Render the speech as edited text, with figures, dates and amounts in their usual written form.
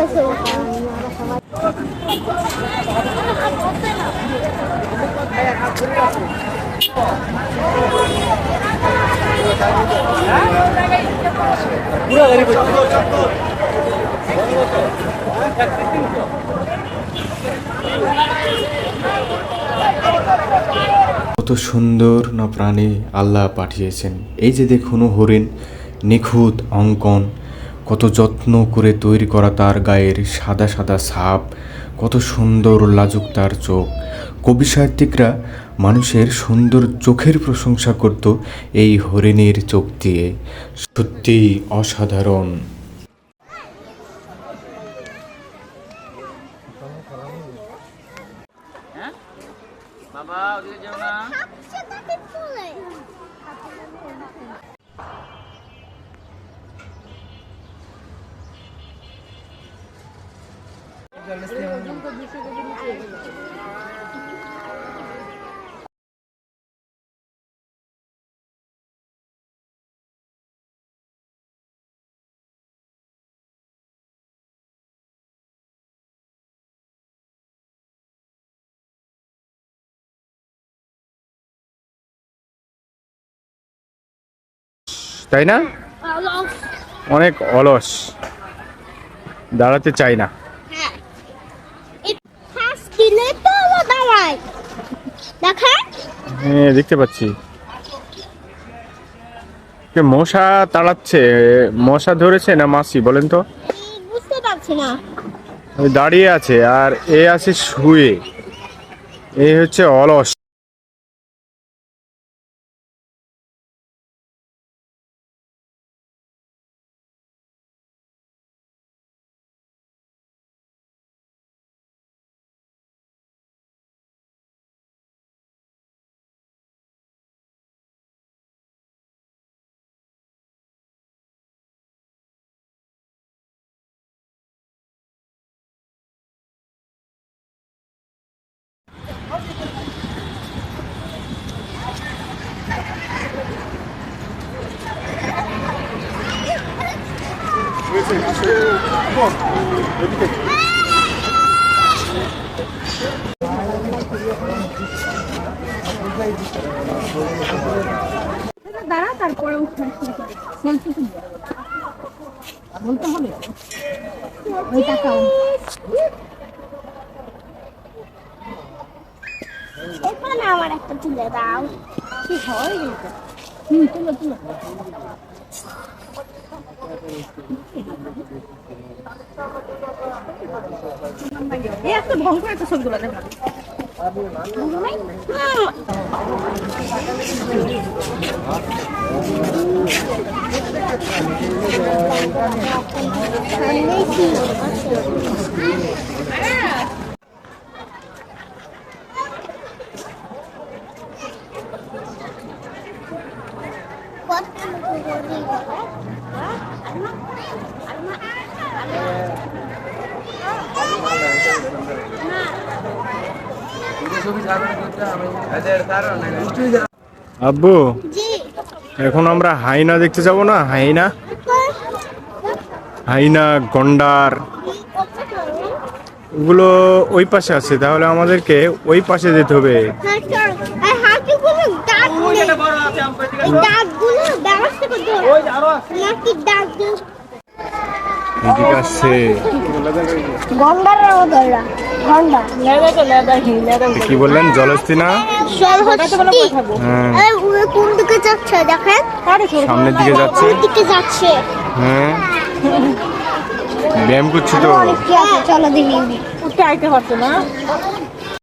কত সুন্দর না প্রাণী আল্লাহ পাঠিয়েছেন। এই যে দেখুন হরিণ, নিখুঁত অঙ্কন, কত যত্ন করে তৈরি করা তার গায়ের সাদা সাদা ছাপ, কত সুন্দর লাজুক তার চোখ। কবি সাহিত্যিকরা মানুষের সুন্দর চোখের প্রশংসা করত এই হরিণের চোখ দিয়ে। সত্যিই অসাধারণ। বাবা ওদিকে যাও না। তাই না? অনেক অলস, দাঁড়াতে চাই না। হ্যাঁ দেখতে পাচ্ছি। মশা তাড়াচ্ছে, মশা ধরেছে না মাছি বলেন তো? বুঝতে পারছি না। দাঁড়িয়ে আছে আর এ আছে শুয়ে। এই হচ্ছে অলস। দাঁড়া, তারপরে বলতে হবে ওই টাকাও এখানে আমার একটা তুলে দাও। কি হয় তুলো তুলো। একটা ভঙ্গ একটা ছবিগুলো দেখা আব্বু এখন আমরা হাইনা দেখতে যাব না? হাইনা, হাইনা, গন্ডার, ওগুলো ওই পাশে আছে। তাহলে আমাদেরকে ওই পাশে যেতে হবে। এদিকে আসছে কি বললেন? জলহস্তি না? কোন দিকে যাচ্ছে দেখেন? সামনের দিকে যাচ্ছে। হ্যাঁ ব্যায়াম করছি তো। চলো দেখি উঠতে আইতে পারতো না।